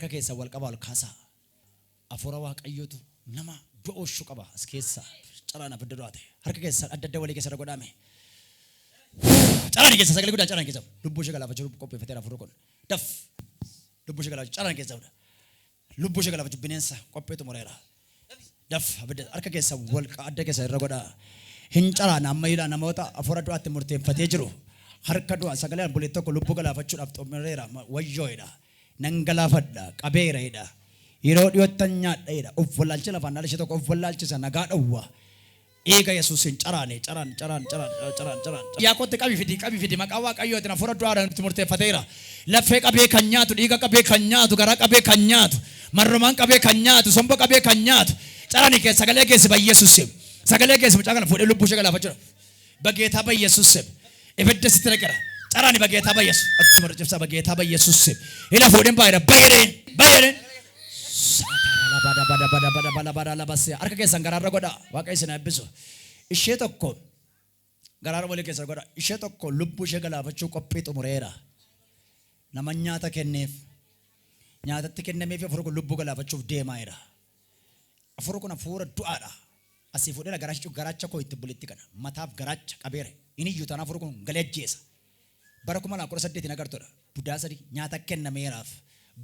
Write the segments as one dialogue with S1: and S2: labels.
S1: harka keessa wal qabaa ol kaasaa. Afuura waaqayyootu nama bo'ooshu qaba as keessa. Caraan abidda du'aate. Harka keessa adda adda walii keessa godhame. Caraan keessa sagalee guddaa caraan keessa. Lubbuu ishee galaafachuu qopheeffatee afuura kun. Daf. Lubbuu ishee galaafachuu caraan keessa. Lubbuu ishee galaafachuu bineensa qopheetu mureera. Daf abidda harka keessa wal adda keessa irra godhaa. Hin caraan amma hidhaa namoota afuura du'aatti murteeffatee jiru. Harka du'a sagalee bulee tokko lubbuu galaafachuudhaaf xumureera wayyooidha. Nan galaafadha qabeereedha. Yeroo dhiyoottan nyaadheedha. Of wallaalchi lafaan dhala ishee tokko of wallaalchisa nagaa dhowwa. Eega Yesuusin caraan. Yaaqootti qabii fidi maqaa waaqayyootiin afuura du'aadhaan itti murteeffateera. Laffee qabee kan nyaatu, dhiiga qabee kan nyaatu, garaa qabee kan nyaatu, marrumaan qabee kan nyaatu, somba qabee kan nyaatu. Caraan keessa sagalee keessa ba Yesuusin. Sagalee keessa mucaa kana fuudhee lubbuu ishee galaafachuudha. Bageetaa ba Yesuusin. Ibidda sitti naqara. Caraan bageetaa ba Yesuus. Atti marcibsa bageetaa ba Yesuusin. Ila fuudheen baay'ee baay'ee. Harka keessan garaarra godhaa waaqayyo isin eebbisu. Ishee tokko garaarra walii keessa godhaa. Ishee tokko lubbuu ishee galaafachuu qophii xumureera. Nama nyaata kenneef nyaatatti kennameef afuura kun lubbuu galaafachuuf deemaa jira. Afuura kun afuura du'aadha. Asii fuudhee garaacha koo itti bulitti kana mataaf garaacha qabeera. Inni iyyuu tanaa afuura kun galee ajjeesa. Bara 2018 agartuudha. Buddaa sadii nyaata kennameeraaf.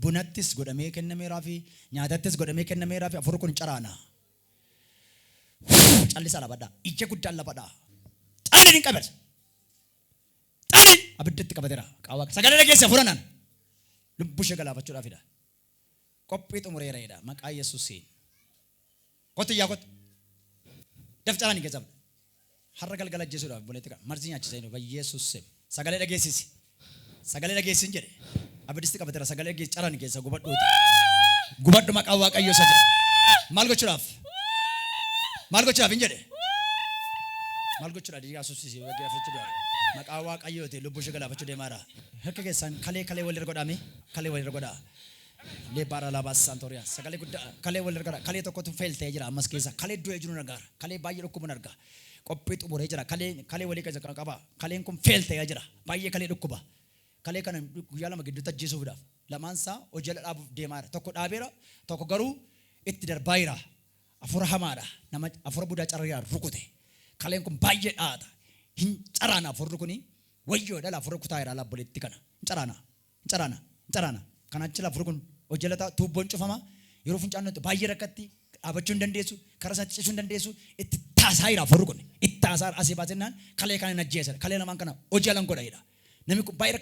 S1: Bunattis godhamee kennameeraa fi nyaatattis godhamee kennameeraa fi afuura kun caraana. Callisaa labadhaa. Ija guddaan labadhaa. Calliin hin qabeera. Calliin abiddatti qabateera. Qaawwaqa sagalee dhageesse afuuranaan. Lubbuu ishee galaafachuudhaafidha. Qophii xumureeraadha. Maqaa Yesuusiin. Qotti yaa qotti. Daf caraan hin keessamne. Har'a galgala ajjeesuudhaaf boleetti qaba. Marsii nyaachisa inni Yesuusiin. Sagalee dhageessisi. Sagalee dhageessin jedhe. Abiddisti qabateera sagalee dhageessi caraan keessa gubadhuuti. Gubadhu maqaa waaqayyoo isa jedha. Maal gochuudhaaf? Maal gochuudhaaf hin jedhe? Maal gochuudhaaf Yesuusis waggeeffachuudhaaf? Maqaa waaqayyooti lubbuu ishee galaafachuu deemaadha. Harka keessan kalee walirra godhame kalee walirra godhaa. Le bara laba santoria sagalee guddaa kalee walirra godhaa. Kalee tokkotu feeltee jira ammas keessa. Kalee du'ee jiru nargaa. Kalee baay'ee dhukkuba nargaa. Qophii xumuree jira. Kalee walii keessa qaba. Kaleen kun feeltee jira. Baay'ee kalee dhukkuba. Kalee kana guyyaa lama gidduutti ajjeesuudhaaf lamaansaa hojii dhaabuuf deemaadha. Tokko dhaabeera tokko garuu itti darbaa jira. Afuura hamaadha. Nama afuura budaa carraa rukute. Kaleen kun baay'ee dhaata. Hin caraana afuurri kuni wayyoo dhala afuura kutaa jira labboleetti kana. Hin caraana. Kana achi afuurri kun hojii lataa tuubboon cufama. Yeroo funcaan baay'ee rakkatti dhaabachuu hin dandeessu. Karaa isaatti ciisuu hin dandeessu. Itti taasaa jira afuurri kun. Itti taasaa asii baasennaan kalee kana hin ajjeesan. Kalee lamaan kana hojii alan godha jira. Namni kun baay'ee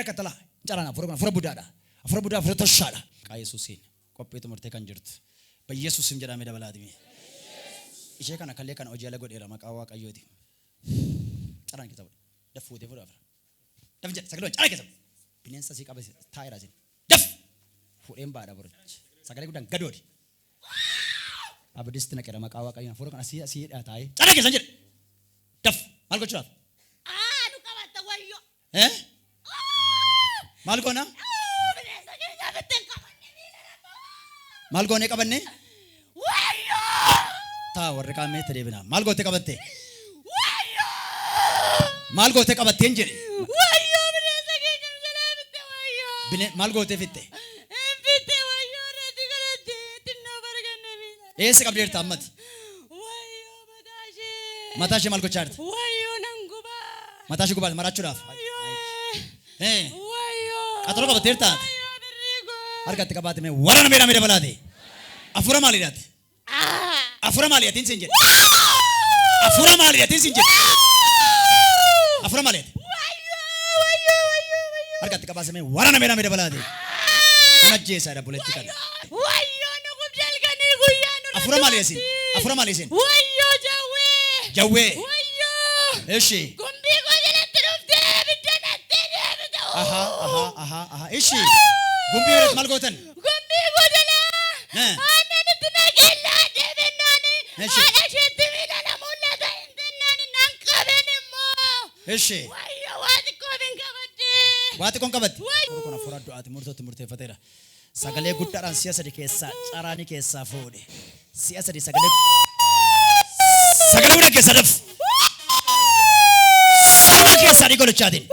S1: rakkata laa caraan afuura budaadha. Afuura budaa afuura toshaadha. Maqaa Yesuusiin qophiitu murtee kan jirtu. Ba Yesuusiin jedhamee dabalaatimi. Ishee kana kalee kana hojii ala godheera maqaa waaqayyooti. Caraan keessa fuudha. Daf fuutee fuudha. Daf jedha sagalee caraan keessa fuudha. Bineensa sii qabe taa'eera isin. Daf fuudheen baadha borichi. Sagalee guddaan gadoodi. Abiddisti naqeera maqaa waaqayyoon afuura kana asii taa'ee caraan keessa jedhe. Daf maal gochuudhaaf? Maal goona? Maal goonee qabanne? Taa warri qaamee itti deebina. Maal gootee qabatte? Maal gootee qabattee hin jedhe? Maal gootee fitte? Eessa qabdeerta ammati? Mataa ishee maal gochaa jirti? Mataa ishee gubaate marachuudhaaf. Qaxaroo qabatteerta? Harkatti qabaate mee waraana meedhaa dabalaate. Afuura maaliidhaati? Afuura maaliidhaatiin siin jedhe? Afuura maaliidhaatiin siin jedhe? Afuura maaliidhaati? Harkatti qabaate mee waraana meedhaa dabalaate. Kana ajjeesaa dabaleetti kana. Afuura maaliidhaatiin? Afuura maaliidhaatiin? Jawwee. Eshi. Ishi gumbii irratti maal gootan? Gumbii godala. Aannan itti nageellaa deebinnaan haadha isheetti miidhana mul'ata hin tennaan nan qaben immoo. Ishi. Wayyo waa xiqqoo bin qabadde. Waa xiqqoon qabadde. Kun afuura du'aati murtootti murteeffateera. Sagalee guddaadhaan si'a sadi keessaa caraanii keessaa fuudhe. Si'a sadi sagalee guddaa keessaa dhafu. Saba keessaa ni godhachaatiin.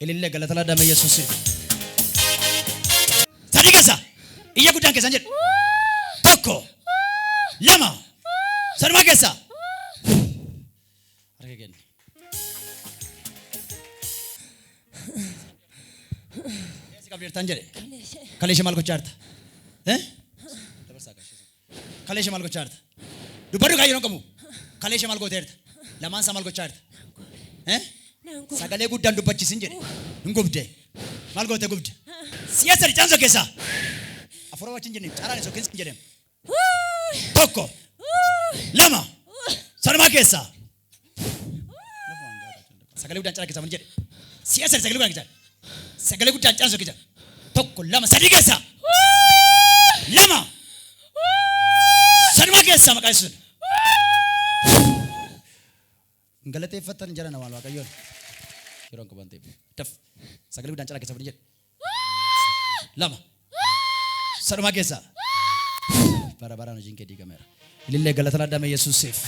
S1: Ilillee galata dama Yesuusiin. guddaan keessan jedhe. Tokko. Lama. Sanumaa keessaa. Harka kenni. Eessi qabdeertaan jedhe. Kaleesha maal gochaa jirta? Kaleesha maal gochaa jirta? Dubbadhu kan yeroo qabu. Kaleesha maal gooteerta? Lamaan isaa maal gochaa jirta? Sagalee guddaan dubbachiisin jedhe. Hin gubde. Maal goote gubde? Siyaasa ricaanso keessaa. Afura wajjin jennee caraan isoo keessa jedhame. Tokko. Lama. Sanumaa keessaa. Sagalee guddaan caraan keessaa jedhe. Siyaasa sagalee guddaan keessaa. Sagalee guddaan caraan isoo keessaa. Tokko. Lama. Sadii keessaa. Lama. Sanumaa keessaa maqaa Yesuus. Galateeffatan jara nama Waaqayyoon. Yeroo qaban ta'e. Daf. Sagalee guddaan caraan keessaa jedhe. Lama. Sanumaa keessaa. Bara baraan hojiin kee diigameera. Ilillee galata laddame Yesuusiif.